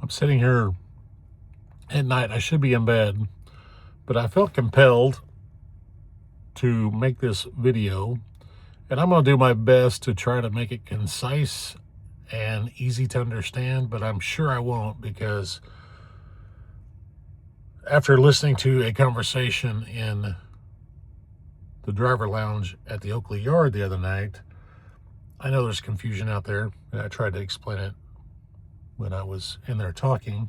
I'm sitting here at night. I should be in bed, but I felt compelled to make this video, and I'm going to do my best to try to make it concise and easy to understand, but I'm sure I won't, because after listening to a conversation in the driver lounge at the Oakley Yard the other night, I know there's confusion out there, and I tried to explain it when I was in there talking,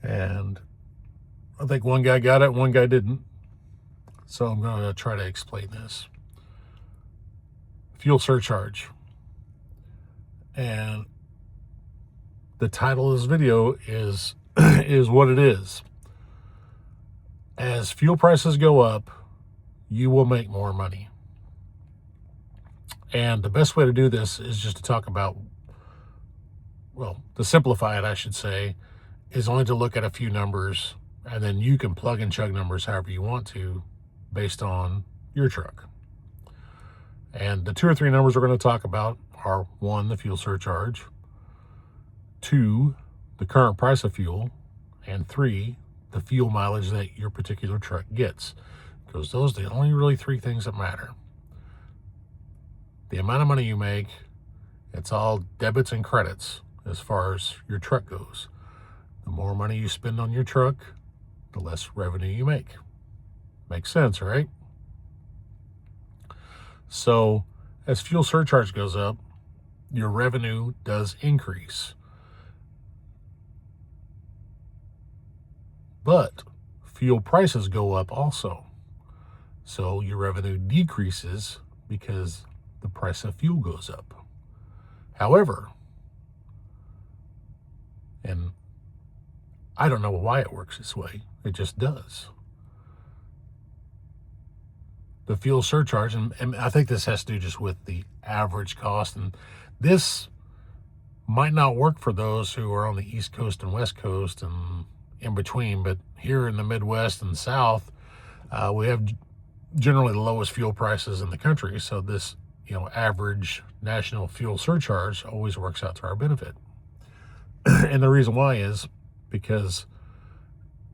and I think one guy got it, one guy didn't. So I'm going to try to explain this. Fuel surcharge. And the title of this video is what it is. As fuel prices go up, you will make more money. And the best way to do this is just to talk about, well, to simplify it, I should say, is only to look at a few numbers, and then you can plug and chug numbers however you want to based on your truck. And the 2 or 3 numbers we're going to talk about are: 1, the fuel surcharge; 2, the current price of fuel; and 3, the fuel mileage that your particular truck gets. Because those are the only really 3 things that matter. The amount of money you make, it's all debits and credits as far as your truck goes. The more money you spend on your truck, the less revenue you make. Makes sense, right? So as fuel surcharge goes up, your revenue does increase. But fuel prices go up also. So your revenue decreases because the price of fuel goes up. However, and I don't know why it works this way, it just does. The fuel surcharge, and I think this has to do just with the average cost, and this might not work for those who are on the East Coast and West Coast and in between, but here in the Midwest and South, we have generally the lowest fuel prices in the country, so this average national fuel surcharge always works out to our benefit. And the reason why is because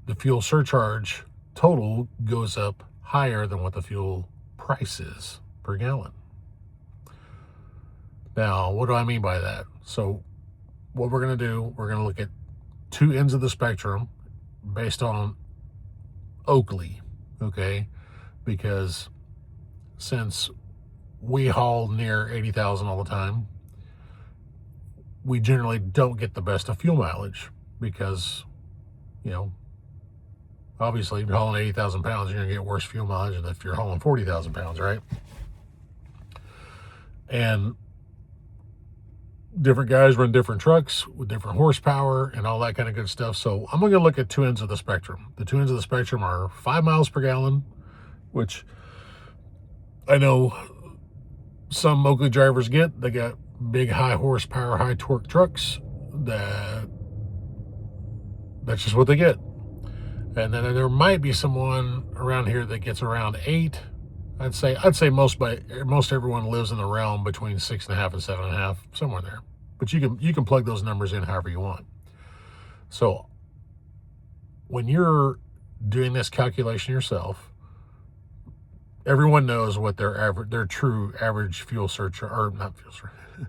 the fuel surcharge total goes up higher than what the fuel price is per gallon. Now, what do I mean by that? So what we're going to do, we're going to look at 2 ends of the spectrum based on Oakley, okay? Because since we haul near 80,000 all the time, we generally don't get the best of fuel mileage because, obviously, if you're hauling 80,000 pounds, you're going to get worse fuel mileage than if you're hauling 40,000 pounds, right? And different guys run different trucks with different horsepower and all that kind of good stuff. So I'm going to look at 2 ends of the spectrum. The 2 ends of the spectrum are 5 miles per gallon, which I know some Oakley drivers get. They got big, high horsepower, high torque trucks. That's just what they get. And then there might be someone around here that gets around 8. I'd say most everyone lives in the realm between 6.5 and 7.5, somewhere there. But you can plug those numbers in however you want. So when you're doing this calculation yourself, everyone knows what their true average fuel surcharge, or not fuel surcharge.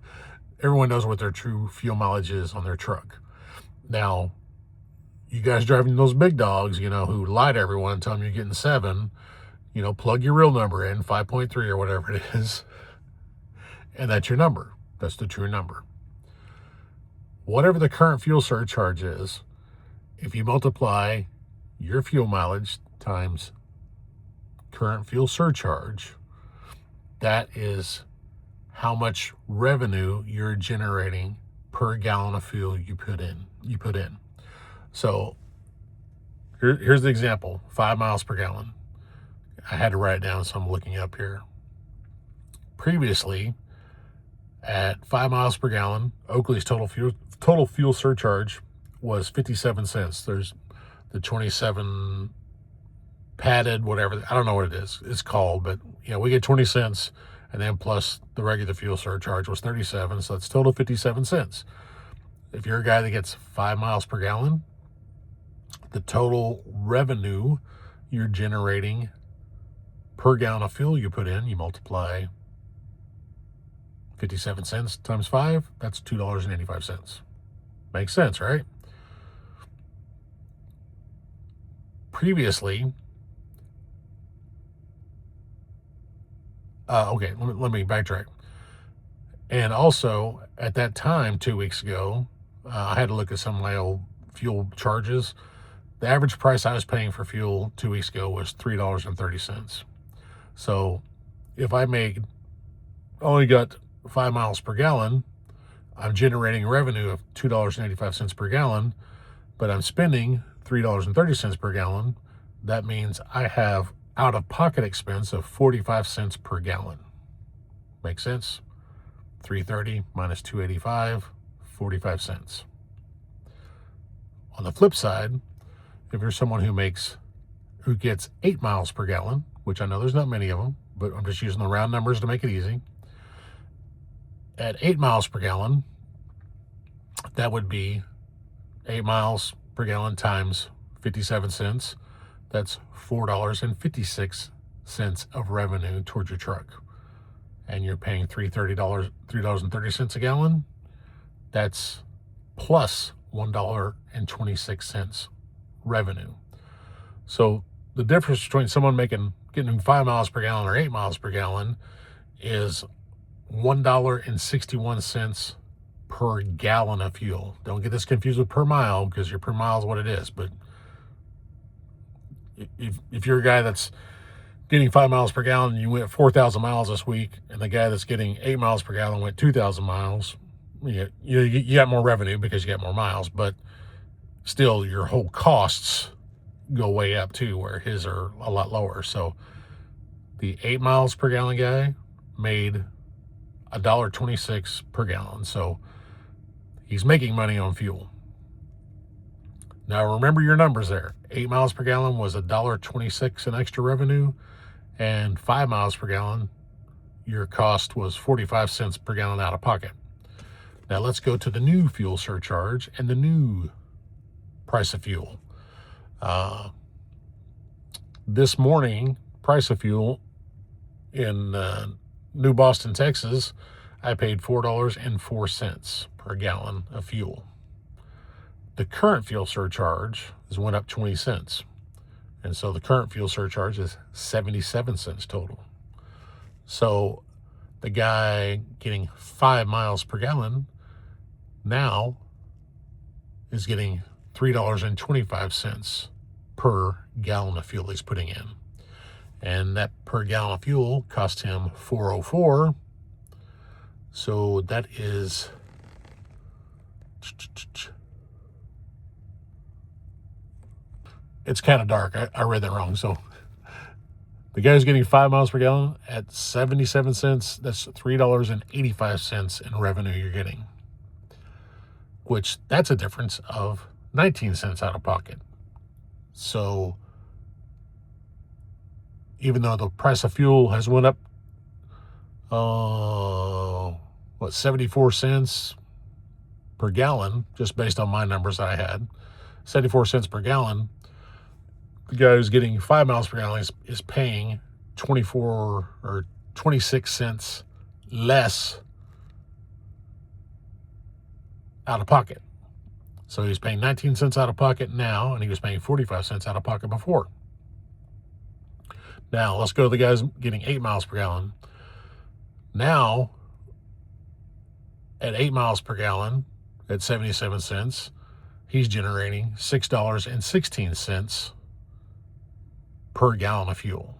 Everyone knows what their true fuel mileage is on their truck. Now, you guys driving those big dogs, who lie to everyone and tell them you're getting 7, plug your real number in, 5.3 or whatever it is, and that's your number. That's the true number. Whatever the current fuel surcharge is, if you multiply your fuel mileage times current fuel surcharge, that is how much revenue you're generating per gallon of fuel you put in. So here's the example: 5 miles per gallon. I had to write it down, so I'm looking up here. Previously, at 5 miles per gallon, Oakley's total fuel surcharge was 57 cents. There's the 27 padded, whatever, I don't know what it's called, but we get 20 cents, and then plus the regular fuel surcharge was 37, so it's total 57 cents. If you're a guy that gets 5 miles per gallon, the total revenue you're generating per gallon of fuel you put in, you multiply 57 cents times 5, that's $2.85. Makes sense, right? Previously, okay, let me backtrack. And also, at that time, 2 weeks ago, I had to look at some of my old fuel charges. The average price I was paying for fuel 2 weeks ago was $3.30. So if I only got 5 miles per gallon, I'm generating revenue of $2.85 per gallon, but I'm spending $3.30 per gallon. That means I have out-of-pocket expense of 45 cents per gallon. Make sense? 330 minus 285, 45 cents. On the flip side, if you're someone who gets 8 miles per gallon, which I know there's not many of them, but I'm just using the round numbers to make it easy. At 8 miles per gallon, that would be 8 miles per gallon times 57 cents. That's $4.56 of revenue towards your truck. And you're paying $3.30 a gallon. That's plus $1.26 revenue. So the difference between someone getting 5 miles per gallon or 8 miles per gallon is $1.61 per gallon of fuel. Don't get this confused with per mile, because your per mile is what it is. But if you're a guy that's getting 5 miles per gallon and you went 4,000 miles this week, and the guy that's getting 8 miles per gallon went 2,000 miles, you got more revenue because you got more miles, but still your whole costs go way up too, where his are a lot lower. So the 8 miles per gallon guy made $1.26 per gallon. So he's making money on fuel. Now remember your numbers there. 8 miles per gallon was $1.26 in extra revenue, and 5 miles per gallon, your cost was 45 cents per gallon out of pocket. Now let's go to the new fuel surcharge and the new price of fuel. This morning, price of fuel in New Boston, Texas, I paid $4.04 per gallon of fuel. The current fuel surcharge has went up 20 cents. And so the current fuel surcharge is 77 cents total. So the guy getting 5 miles per gallon now is getting $3.25 per gallon of fuel he's putting in. And that per gallon of fuel cost him $4.04. So that is it's kind of dark. I read that wrong. So the guy's getting 5 miles per gallon at 77 cents. That's $3.85 in revenue you're getting, which that's a difference of 19 cents out of pocket. So even though the price of fuel has went up, 74 cents per gallon, just based on my numbers that I had, 74 cents per gallon, the guy who's getting 5 miles per gallon is paying 24 or 26 cents less out of pocket. So he's paying 19 cents out of pocket now, and he was paying 45 cents out of pocket before. Now, let's go to the guys getting 8 miles per gallon. Now, at 8 miles per gallon, at 77 cents, he's generating $6.16 per gallon of fuel.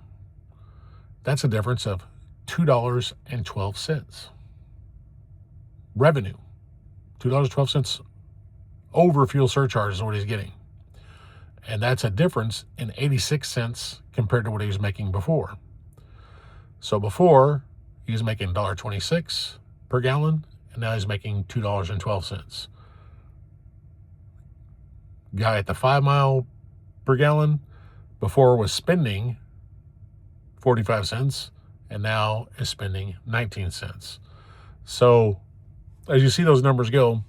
That's a difference of $2.12. Revenue. $2.12 over fuel surcharge is what he's getting. And that's a difference in 86 cents compared to what he was making before. So before, he was making $1.26 per gallon, and now he's making $2.12. Guy at the 5 mile per gallon before was spending 45 cents and now is spending 19 cents. So as you see those numbers go,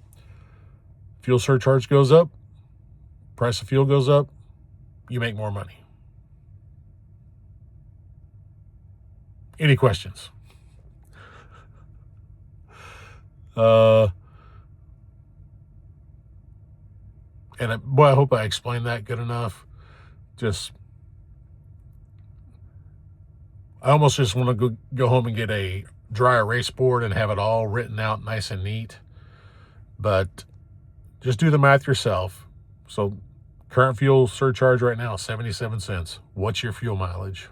Fuel surcharge goes up, price of fuel goes up, you make more money. Any questions? Boy, I hope I explained that good enough. I almost just want to go home and get a dry erase board and have it all written out nice and neat. But just do the math yourself. So current fuel surcharge right now, 77 cents. What's your fuel mileage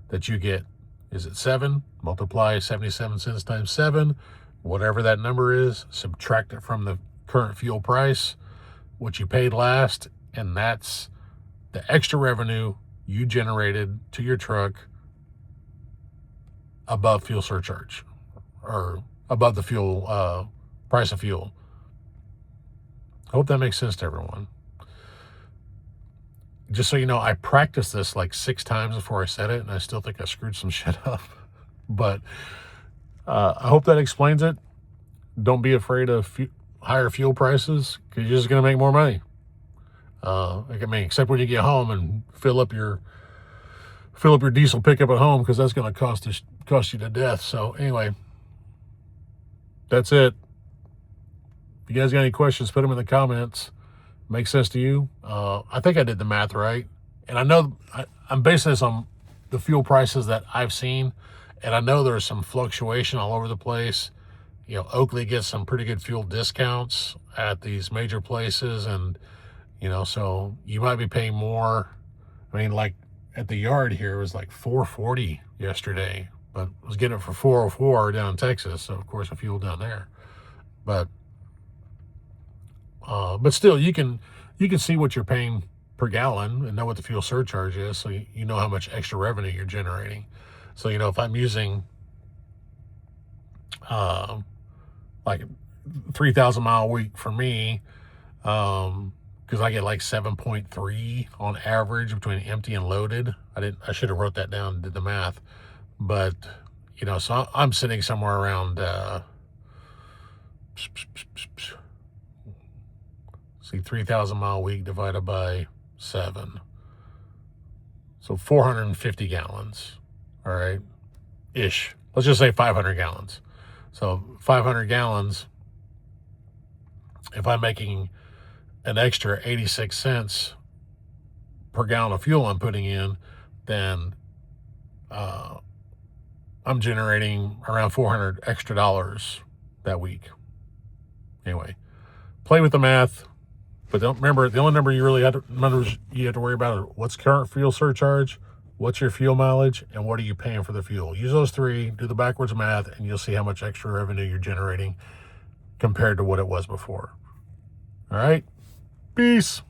that you get? Is it 7? Multiply 77 cents times 7. Whatever that number is, subtract it from the current fuel price, what you paid last, and that's the extra revenue you generated to your truck above fuel surcharge, or above the fuel price of fuel. I hope that makes sense to everyone. Just so you know, I practiced this like 6 times before I said it, and I still think I screwed some shit up. But I hope that explains it. Don't be afraid of higher fuel prices, because you're just going to make more money. Except when you get home and fill up your diesel pickup at home, because that's going to cost you to death. So anyway, that's it. If you guys got any questions, put them in the comments. Make sense to you? I think I did the math right. And I know I'm basing this on the fuel prices that I've seen. And I know there's some fluctuation all over the place. You know, Oakley gets some pretty good fuel discounts at these major places. And, you know, so you might be paying more. I mean, like at the yard here, it was like $4.40 yesterday. But I was getting it for $4.04 down in Texas. So, of course, the fuel down there. But still, you can see what you're paying per gallon and know what the fuel surcharge is, so you know how much extra revenue you're generating. So, you know, if I'm using like 3,000 mile a week for me, because I get like 7.3 on average between empty and loaded. I should have wrote that down and did the math. But, you know, so I'm sitting somewhere around 3,000 mile a week divided by 7. So 450 gallons, all right, ish. Let's just say 500 gallons. So 500 gallons, if I'm making an extra 86 cents per gallon of fuel I'm putting in, then I'm generating around $400 extra that week. Anyway, play with the math. But don't remember, the only number you have to worry about are what's current fuel surcharge, what's your fuel mileage, and what are you paying for the fuel. Use those 3, do the backwards math, and you'll see how much extra revenue you're generating compared to what it was before. All right? Peace.